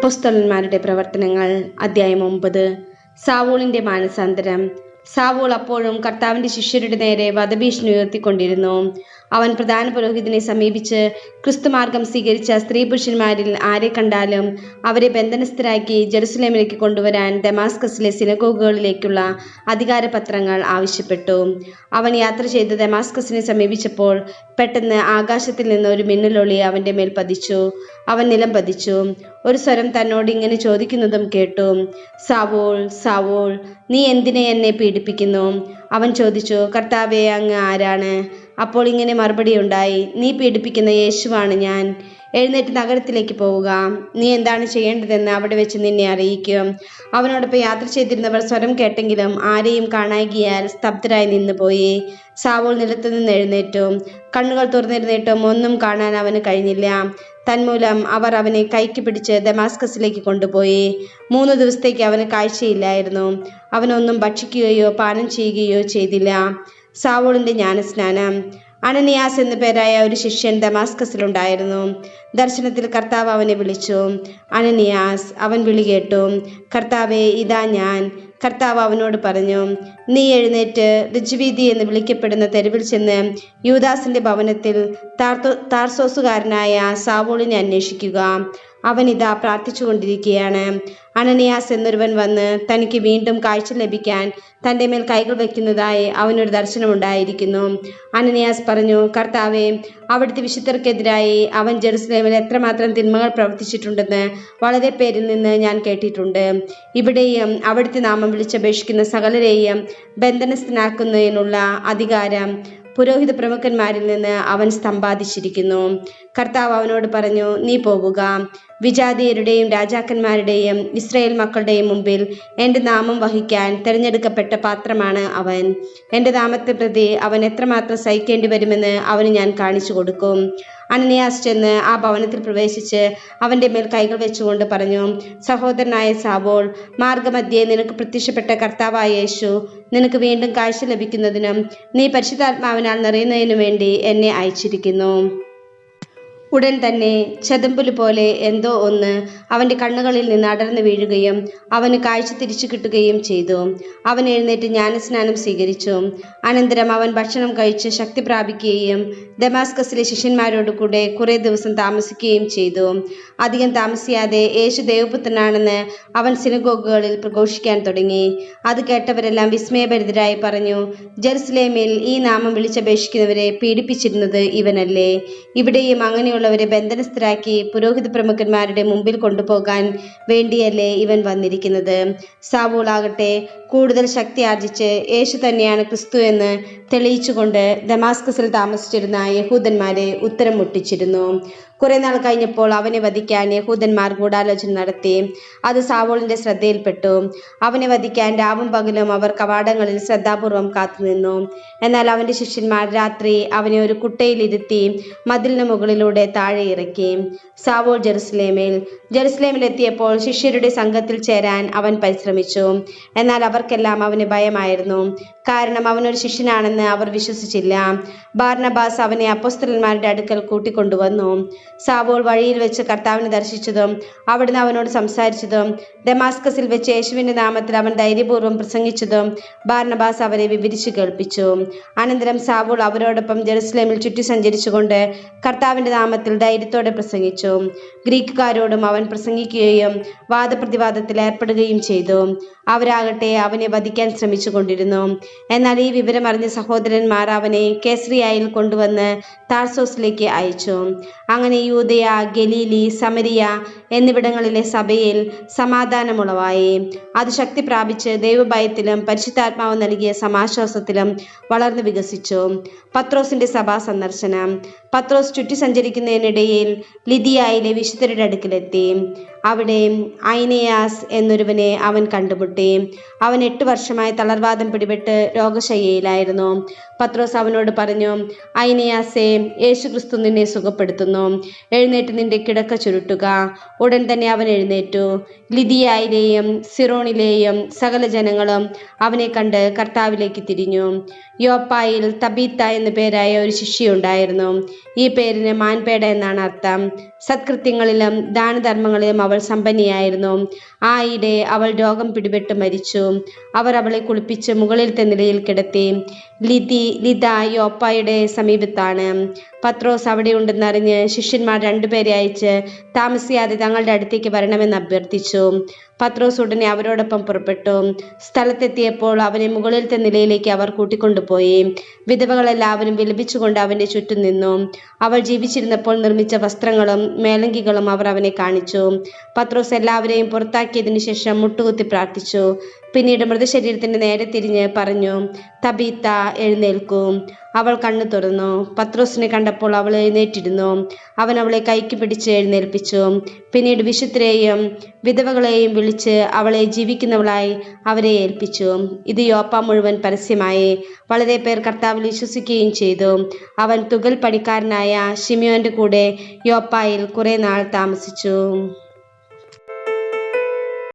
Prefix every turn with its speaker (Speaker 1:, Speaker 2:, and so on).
Speaker 1: അപ്പോസ്തലന്മാരുടെ പ്രവർത്തനങ്ങൾ അധ്യായം 9. സാവൂളിന്റെ മാനസാന്തരം. സാവൂൾ അപ്പോഴും കർത്താവിന്റെ ശിഷ്യരുടെ നേരെ വധഭീഷണി ഉയർത്തിക്കൊണ്ടിരുന്നു. അവൻ പ്രധാന പുരോഹിതനെ സമീപിച്ച് ക്രിസ്തുമാർഗം സ്വീകരിച്ച സ്ത്രീ പുരുഷന്മാരിൽ ആരെ കണ്ടാലും അവരെ ബന്ധനസ്ഥരാക്കി ജെറുസലേമിലേക്ക് കൊണ്ടുവരാൻ ദമാസ്കസിലെ സിനഗോഗുകളിലേക്കുള്ള അധികാരപത്രങ്ങൾ ആവശ്യപ്പെട്ടു. അവൻ യാത്ര ചെയ്ത് ദമാസ്കസിനെ സമീപിച്ചപ്പോൾ പെട്ടെന്ന് ആകാശത്തിൽ നിന്ന് ഒരു മിന്നലൊളി അവന്റെ മേൽ പതിച്ചു. അവൻ നിലം പതിച്ചു. ഒരു സ്വരം തന്നോട് ഇങ്ങനെ ചോദിക്കുന്നതും കേട്ടു, സാവൂൾ, സാവൂൾ, നീ എന്തിനെ എന്നെ പീഡിപ്പിക്കുന്നു? അവൻ ചോദിച്ചു, കർത്താവേ, അങ്ങ് ആരാണ്? അപ്പോൾ ഇങ്ങനെ മറുപടി ഉണ്ടായി, നീ പീഡിപ്പിക്കുന്ന യേശുവാണ് ഞാൻ. എഴുന്നേറ്റ് നഗരത്തിലേക്ക് പോവുക. നീ എന്താണ് ചെയ്യേണ്ടതെന്ന് അവിടെ വെച്ച് നിന്നെ അറിയിക്കും. അവനോടൊപ്പം യാത്ര ചെയ്തിരുന്നവർ സ്വരം കേട്ടെങ്കിലും ആരെയും കാണായികയാൽ സ്തബ്ധരായി നിന്നുപോയി. സാവൂൾ നിലത്തുനിന്ന് എഴുന്നേറ്റു. കണ്ണുകൾ തുറന്നിരുന്നിട്ടും ഒന്നും കാണാൻ അവന് കഴിഞ്ഞില്ല. തന്മൂലം അവർ അവനെ കൈക്ക് പിടിച്ച് ദമാസ്കസിലേക്ക് കൊണ്ടുപോയി. 3 ദിവസത്തേക്ക് അവന് കാഴ്ചയില്ലായിരുന്നു. അവനൊന്നും ഭക്ഷിക്കുകയോ പാനം ചെയ്യുകയോ ചെയ്തില്ല. സാവൂളിന്റെ ജ്ഞാനസ്നാനം. അനനിയാസ് എന്നു പേരായ ഒരു ശിഷ്യൻ ദമാസ്കസിലുണ്ടായിരുന്നു. ദർശനത്തിൽ കർത്താവ് അവനെ വിളിച്ചു. അനനിയാസ്. അവൻ വിളി കേട്ടു. കർത്താവേ, ഇതാ ഞാൻ. കർത്താവ് അവനോട് പറഞ്ഞു, നീ എഴുന്നേറ്റ് ഋജ്വീതി എന്ന് വിളിക്കപ്പെടുന്ന തെരുവിൽ ചെന്ന് യൂദാസിന്റെ ഭവനത്തിൽ താർസോസുകാരനായ സാവൂളിനെ അന്വേഷിക്കുക. അവൻ ഇതാ പ്രാർത്ഥിച്ചുകൊണ്ടിരിക്കുകയാണ്. അനനിയാസ് എന്നൊരുവൻ വന്ന് തനിക്ക് വീണ്ടും കാഴ്ച ലഭിക്കാൻ തൻ്റെ മേൽ കൈകൾ വയ്ക്കുന്നതായി അവനൊരു ദർശനമുണ്ടായിരിക്കുന്നു. അനനിയാസ് പറഞ്ഞു, കർത്താവേ, അവിടുത്തെ വിശുദ്ധർക്കെതിരായി അവൻ ജെറുസലേമിൽ എത്രമാത്രം തിന്മകൾ പ്രവർത്തിച്ചിട്ടുണ്ടെന്ന് വളരെ പേരിൽ നിന്ന് ഞാൻ കേട്ടിട്ടുണ്ട്. ഇവിടെയും അവിടുത്തെ നാമം വിളിച്ചപേക്ഷിക്കുന്ന സകലരെയും ബന്ധനസ്ഥനാക്കുന്നതിനുള്ള അധികാരം പുരോഹിത പ്രമുഖന്മാരിൽ നിന്ന് അവൻ സമ്പാദിച്ചിരിക്കുന്നു. കർത്താവ് അവനോട് പറഞ്ഞു, നീ പോവുക. വിജാതീയരുടെയും രാജാക്കന്മാരുടെയും ഇസ്രായേൽ മക്കളുടെയും മുമ്പിൽ എൻ്റെ നാമം വഹിക്കാൻ തിരഞ്ഞെടുക്കപ്പെട്ട പാത്രമാണ് അവൻ. എൻ്റെ നാമത്തെ പ്രതി അവൻ എത്രമാത്രം സഹിക്കേണ്ടി വരുമെന്ന് അവന് ഞാൻ കാണിച്ചു കൊടുക്കും. അനനിയാസ് ചെന്ന് ആ ഭവനത്തിൽ പ്രവേശിച്ച് അവൻ്റെ മേൽ കൈകൾ വെച്ചുകൊണ്ട് പറഞ്ഞു, സഹോദരനായ സാവൂൾ, മാർഗമധ്യേ നിനക്ക് പ്രത്യക്ഷപ്പെട്ട കർത്താവായ യേശു നിനക്ക് വീണ്ടും കാഴ്ച ലഭിക്കുന്നതിനും നീ പരിശുദ്ധാത്മാവിനാൽ നിറയുന്നതിനു വേണ്ടി എന്നെ അയച്ചിരിക്കുന്നു. ഉടൻ തന്നെ ചെതമ്പുല് പോലെ എന്തോ ഒന്ന് അവൻ്റെ കണ്ണുകളിൽ നിന്ന് അടർന്നു വീഴുകയും അവന് കാഴ്ച തിരിച്ചു കിട്ടുകയും ചെയ്തു. അവൻ എഴുന്നേറ്റ് ജ്ഞാനസ്നാനം സ്വീകരിച്ചു. അനന്തരം അവൻ ഭക്ഷണം കഴിച്ച് ശക്തി പ്രാപിക്കുകയും ദമാസ്കസിലെ ശിഷ്യന്മാരോട് കൂടെ കുറേ ദിവസം താമസിക്കുകയും ചെയ്തു. അധികം താമസിയാതെ യേശു ദൈവപുത്രനാണെന്ന് അവൻ സിനഗോഗുകളിൽ പ്രഘോഷിക്കാൻ തുടങ്ങി. അത് കേട്ടവരെല്ലാം വിസ്മയഭരിതരായി പറഞ്ഞു, ജെറുസലേമിൽ ഈ നാമം വിളിച്ചപേക്ഷിക്കുന്നവരെ പീഡിപ്പിച്ചിരുന്നത് ഇവനല്ലേ? ഇവിടെയും അങ്ങനെയുള്ളവരെ ബന്ധനസ്ഥരാക്കി പുരോഹിത പ്രമുഖന്മാരുടെ മുമ്പിൽ കൊണ്ടുപോകാൻ വേണ്ടിയല്ലേ ഇവൻ വന്നിരിക്കുന്നത്? സാവൂൾ ആകട്ടെ കൂടുതൽ ശക്തി ആർജിച്ച് യേശു തന്നെയാണ് ക്രിസ്തു എന്ന് തെളിയിച്ചുകൊണ്ട് ദമാസ്കസിൽ താമസിച്ചിരുന്ന യഹൂദന്മാരെ ഉത്തരം മുട്ടിച്ചിരുന്നു. കുറെ നാൾ കഴിഞ്ഞപ്പോൾ അവനെ വധിക്കാൻ യഹൂദന്മാർ ഗൂഢാലോചന നടത്തി. അത് സാവൂളിന്റെ ശ്രദ്ധയിൽപ്പെട്ടു. അവനെ വധിക്കാൻ രാവും പകലും അവർ കവാടങ്ങളിൽ ശ്രദ്ധാപൂർവം കാത്തുനിന്നു. എന്നാൽ അവന്റെ ശിഷ്യന്മാർ രാത്രി അവനെ ഒരു കുട്ടയിലിരുത്തി മതിലിന് മുകളിലൂടെ താഴെ ഇറക്കി. സാവൂൾ ജെറുസലേമിലെത്തിയപ്പോൾ ശിഷ്യരുടെ സംഘത്തിൽ ചേരാൻ അവൻ പരിശ്രമിച്ചു. എന്നാൽ അവർക്കെല്ലാം അവന് ഭയമായിരുന്നു. കാരണം അവനൊരു ശിഷ്യനാണെന്ന് അവർ വിശ്വസിച്ചില്ല. ബാർനബാസ് അവനെ അപ്പോസ്തലന്മാരുടെ അടുക്കൽ കൂട്ടിക്കൊണ്ടുവന്നു. സാവൂൾ വഴിയിൽ വെച്ച് കർത്താവിനെ ദർശിച്ചതും അവിടുന്ന് അവനോട് സംസാരിച്ചതും ദമാസ്കസിൽ വെച്ച് യേശുവിന്റെ നാമത്തിൽ അവൻ ധൈര്യപൂർവ്വം പ്രസംഗിച്ചതും ബാർനബാസ് അവരെ വിവരിച്ചു കേൾപ്പിച്ചു. അനന്തരം സാവൂൾ അവരോടൊപ്പം ജെറുസലേമിൽ ചുറ്റി സഞ്ചരിച്ചുകൊണ്ട് കർത്താവിന്റെ നാമത്തിൽ ധൈര്യത്തോടെ പ്രസംഗിച്ചു. ഗ്രീക്കുകാരോടും അവൻ പ്രസംഗിക്കുകയും വാദപ്രതിവാദത്തിൽ ഏർപ്പെടുകയും ചെയ്തു. അവരാകട്ടെ അവനെ വധിക്കാൻ ശ്രമിച്ചു കൊണ്ടിരുന്നു. എന്നാൽ ഈ വിവരം അറിഞ്ഞ സഹോദരന്മാർ അവനെ കേസ്രിയായിൽ കൊണ്ടുവന്ന് താർസോസിലേക്ക് അയച്ചു. അങ്ങനെ യൂദയ, ഗലീലി, സമരിയ എന്നിവിടങ്ങളിലെ സഭയിൽ സമാധാനമുളവായി. അത് ശക്തി പ്രാപിച്ച് ദൈവഭയത്തിലും പരിശുദ്ധാത്മാവ് നൽകിയ സമാശ്വാസത്തിലും വളർന്നു വികസിച്ചു. പത്രോസിന്റെ സഭാ സന്ദർശനം. പത്രോസ് ചുറ്റി സഞ്ചരിക്കുന്നതിനിടയിൽ ലിദിയായിലെ വിശുദ്ധരുടെ അടുക്കിലെത്തി. അവിടെ ഐനേയാസ് എന്നൊരുവനെ അവൻ കണ്ടുമുട്ടി. അവൻ 8 വർഷമായി തളർവാദം പിടിപെട്ട് രോഗശയ്യയിലായിരുന്നു. പത്രോസ് അവനോട് പറഞ്ഞു, ഐനേയാസേ, യേശു ക്രിസ്തു നിന്നെ സുഖപ്പെടുത്തുന്നു. എഴുന്നേറ്റ് നിന്റെ കിടക്ക ചുരുട്ടുക. ഉടൻ തന്നെ അവൻ എഴുന്നേറ്റു. ലിദിയായിലെയും സിറോണിലെയും സകല ജനങ്ങളും അവനെ കണ്ട് കർത്താവിലേക്ക് തിരിഞ്ഞു. യോപ്പായിൽ തബീത്ത എന്നു പേരായ ഒരു ശിഷ്യയുണ്ടായിരുന്നു. ഈ പേരിന് മാൻപേട എന്നാണ് അർത്ഥം. സത്കൃത്യങ്ങളിലും ദാനധർമ്മങ്ങളിലും അവൾ സമ്പന്നയായിരുന്നു. ആയിടെ അവൾ രോഗം പിടിപെട്ട് മരിച്ചു. അവർ അവളെ കുളിപ്പിച്ച് മുകളിലത്തെ നിലയിൽ കിടത്തി. ലിദ യോപ്പായുടെ സമീപത്താണ്. പത്രോസ് അവിടെയുണ്ടെന്നറിഞ്ഞ് ശിഷ്യന്മാർ 2 പേരെ അയച്ച് താമസിയാതെ തങ്ങളുടെ അടുത്തേക്ക് വരണമെന്ന് അഭ്യർത്ഥിച്ചു. പത്രോസ് ഉടനെ അവരോടൊപ്പം പുറപ്പെട്ടു. സ്ഥലത്തെത്തിയപ്പോൾ അവനെ മുകളിലത്തെ നിലയിലേക്ക് അവർ കൂട്ടിക്കൊണ്ടുപോയി. വിധവകളെല്ലാവരും വിലപിച്ചുകൊണ്ട് അവന്റെ ചുറ്റും നിന്നു. അവൾ ജീവിച്ചിരുന്നപ്പോൾ നിർമ്മിച്ച വസ്ത്രങ്ങളും മേലങ്കികളും അവർ അവനെ കാണിച്ചു. പത്രോസ് എല്ലാവരെയും പുറത്താക്കിയതിനു ശേഷം മുട്ടുകുത്തി പ്രാർത്ഥിച്ചു. പിന്നീട് മൃതശരീരത്തിന്റെ നേരെ തിരിഞ്ഞ് പറഞ്ഞു, തബീത്ത, എഴുന്നേൽക്കൂ. അവൾ കണ്ണു തുറന്നു. പത്രോസിനെ കണ്ടപ്പോൾ അവൾ എഴുന്നേറ്റിരുന്നു. അവൻ അവളെ കൈക്ക് പിടിച്ച് എഴുന്നേൽപ്പിച്ചു. പിന്നീട് വിശുദ്ധരെയും വിധവകളെയും വിളിച്ച് അവളെ ജീവിക്കുന്നവളായി അവരെ ഏൽപ്പിച്ചു. ഇത് യോപ്പ മുഴുവൻ പരസ്യമായി. വളരെ പേർ കർത്താവിൽ വിശ്വസിക്കുകയും ചെയ്തു. അവൻ തുകൽ പണിക്കാരനായ ശിമിയോന്റെ കൂടെ യോപ്പായിൽ കുറെ നാൾ താമസിച്ചു.